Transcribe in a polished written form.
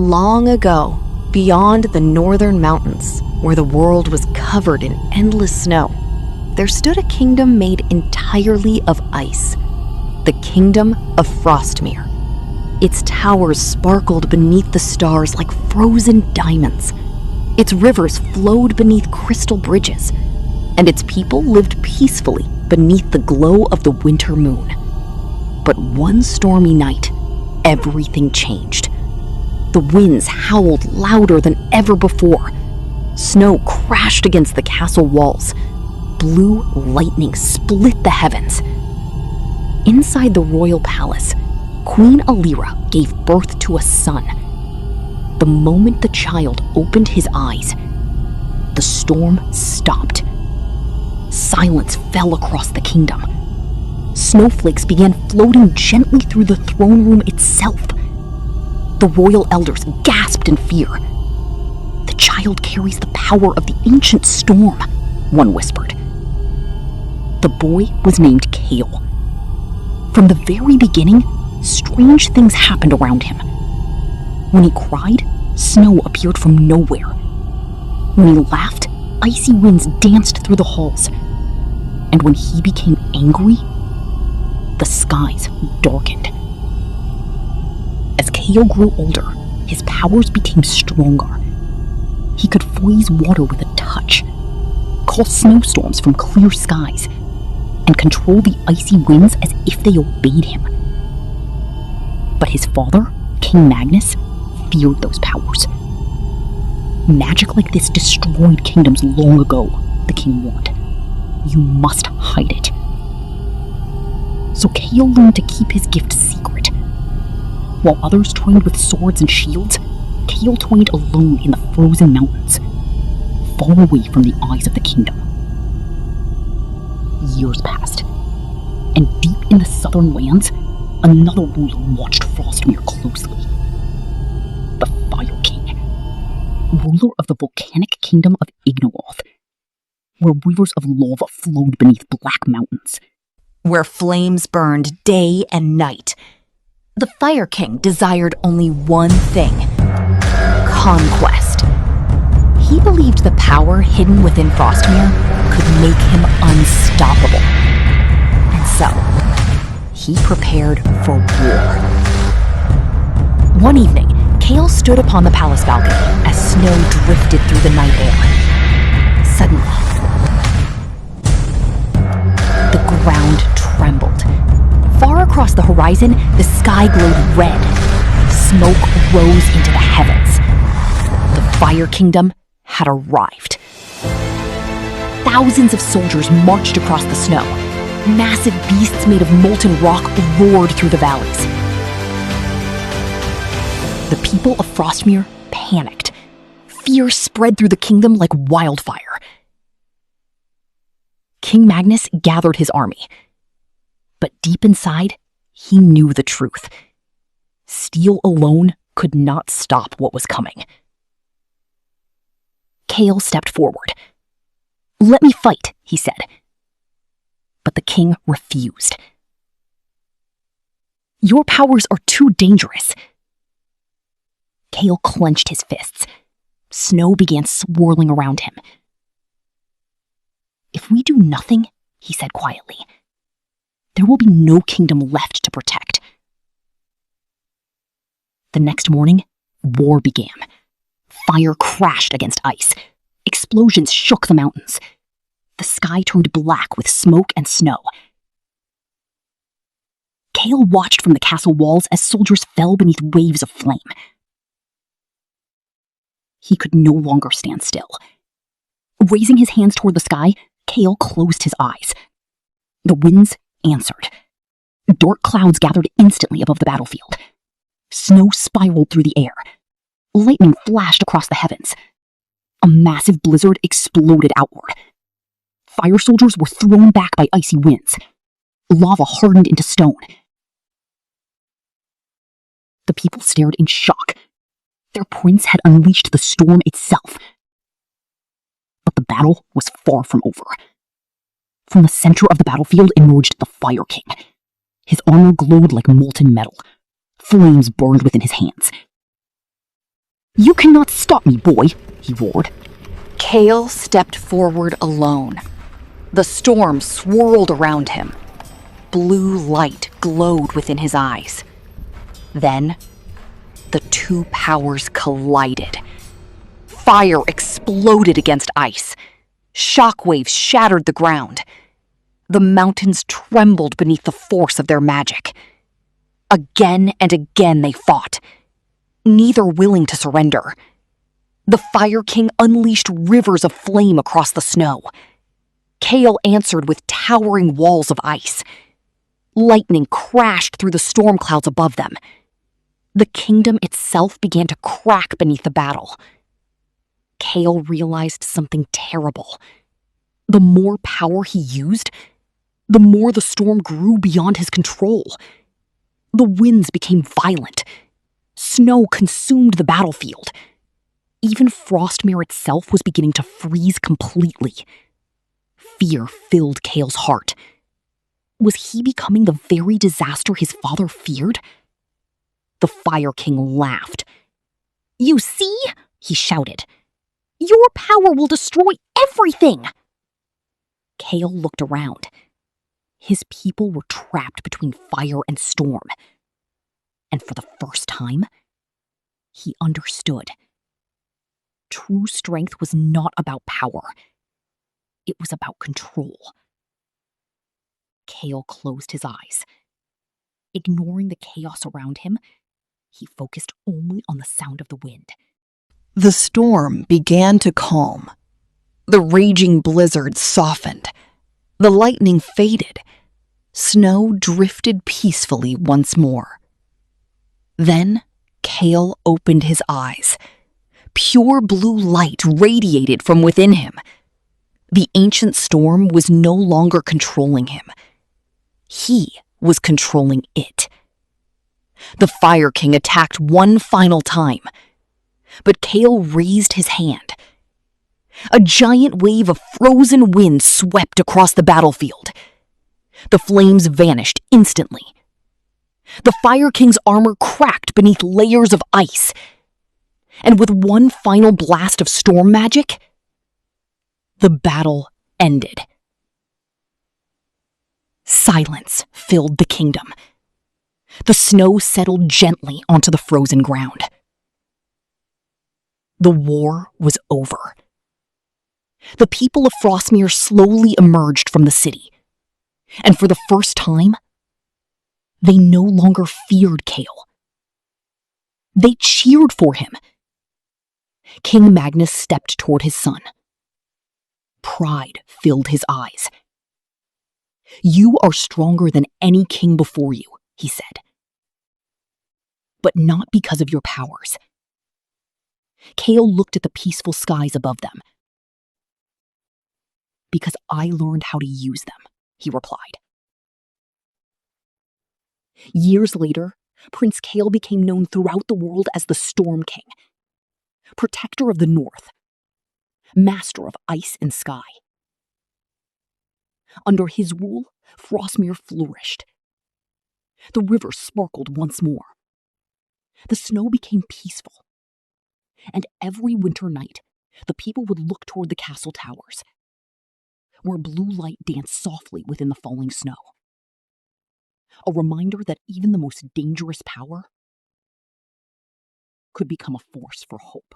Long ago, beyond the northern mountains, where the world was covered in endless snow, there stood a kingdom made entirely of ice. The kingdom of Frostmere. Its towers sparkled beneath the stars like frozen diamonds. Its rivers flowed beneath crystal bridges, and its people lived peacefully beneath the glow of the winter moon. But one stormy night, everything changed. The winds howled louder than ever before. Snow crashed against the castle walls. Blue lightning split the heavens. Inside the royal palace, Queen Alira gave birth to a son. The moment the child opened his eyes, the storm stopped. Silence fell across the kingdom. Snowflakes began floating gently through the throne room itself. The royal elders gasped in fear. "The child carries the power of the ancient storm," one whispered. The boy was named Kael. From the very beginning, strange things happened around him. When he cried, snow appeared from nowhere. When he laughed, icy winds danced through the halls. And when he became angry, the skies darkened. As Kael grew older, his powers became stronger. He could freeze water with a touch, call snowstorms from clear skies, and control the icy winds as if they obeyed him. But his father, King Magnus, feared those powers. "Magic like this destroyed kingdoms long ago," the king warned. "You must hide it." So Kael learned to keep his gift secret. While others toyed with swords and shields, Kael toyed alone in the frozen mountains, far away from the eyes of the kingdom. Years passed, and deep in the southern lands, another ruler watched Frostmere closely. The Fire King, ruler of the volcanic kingdom of Ignoroth, where rivers of lava flowed beneath black mountains. Where flames burned day and night. The Fire King desired only one thing: conquest. He believed the power hidden within Frostmere could make him unstoppable. And so, he prepared for war. One evening, Kael stood upon the palace balcony as snow drifted through the night air. Suddenly, the ground trembled. Far across the horizon, the sky glowed red. Smoke rose into the heavens. The Fire Kingdom had arrived. Thousands of soldiers marched across the snow. Massive beasts made of molten rock roared through the valleys. The people of Frostmere panicked. Fear spread through the kingdom like wildfire. King Magnus gathered his army. But deep inside, he knew the truth. Steel alone could not stop what was coming. Kael stepped forward. "Let me fight," he said. But the king refused. "Your powers are too dangerous." Kael clenched his fists. Snow began swirling around him. "If we do nothing," he said quietly, "there will be no kingdom left to protect." The next morning, war began. Fire crashed against ice. Explosions shook the mountains. The sky turned black with smoke and snow. Kael watched from the castle walls as soldiers fell beneath waves of flame. He could no longer stand still. Raising his hands toward the sky, Kael closed his eyes. The winds answered. Dark clouds gathered instantly above the battlefield. Snow spiraled through the air. Lightning flashed across the heavens. A massive blizzard exploded outward. Fire soldiers were thrown back by icy winds. Lava hardened into stone. The people stared in shock. Their prince had unleashed the storm itself. But the battle was far from over. From the center of the battlefield emerged the Fire King. His armor glowed like molten metal. Flames burned within his hands. You cannot stop me, boy, he roared. Kael stepped forward alone. The storm swirled around him. Blue light glowed within his eyes. Then, the two powers collided. Fire exploded against ice. Shockwaves shattered the ground. The mountains trembled beneath the force of their magic. Again and again they fought, neither willing to surrender. The Fire King unleashed rivers of flame across the snow. Kael answered with towering walls of ice. Lightning crashed through the storm clouds above them. The kingdom itself began to crack beneath the battle. Kael realized something terrible. The more power he used, the more the storm grew beyond his control. The winds became violent. Snow consumed the battlefield. Even Frostmere itself was beginning to freeze completely. Fear filled Kael's heart. Was he becoming the very disaster his father feared? The Fire King laughed. "You see?" he shouted. "Your power will destroy everything!" Kael looked around. His people were trapped between fire and storm. And for the first time, he understood. True strength was not about power. It was about control. Kael closed his eyes. Ignoring the chaos around him, he focused only on the sound of the wind. The storm began to calm. The raging blizzard softened. The lightning faded. Snow drifted peacefully once more. Then Kael opened his eyes. Pure blue light radiated from within him. The ancient storm was no longer controlling him. He was controlling it. The Fire King attacked one final time, but Kael raised his hand. A giant wave of frozen wind swept across the battlefield. The flames vanished instantly. The Fire King's armor cracked beneath layers of ice. And with one final blast of storm magic, the battle ended. Silence filled the kingdom. The snow settled gently onto the frozen ground. The war was over. The people of Frostmere slowly emerged from the city, and for the first time, they no longer feared Kael. They cheered for him. King Magnus stepped toward his son. Pride filled his eyes. "You are stronger than any king before you," he said. "But not because of your powers." Kael looked at the peaceful skies above them. "Because I learned how to use them," he replied. Years later, Prince Kael became known throughout the world as the Storm King, protector of the North, master of ice and sky. Under his rule, Frostmere flourished. The rivers sparkled once more. The snow became peaceful. And every winter night, the people would look toward the castle towers, where blue light danced softly within the falling snow. A reminder that even the most dangerous power could become a force for hope.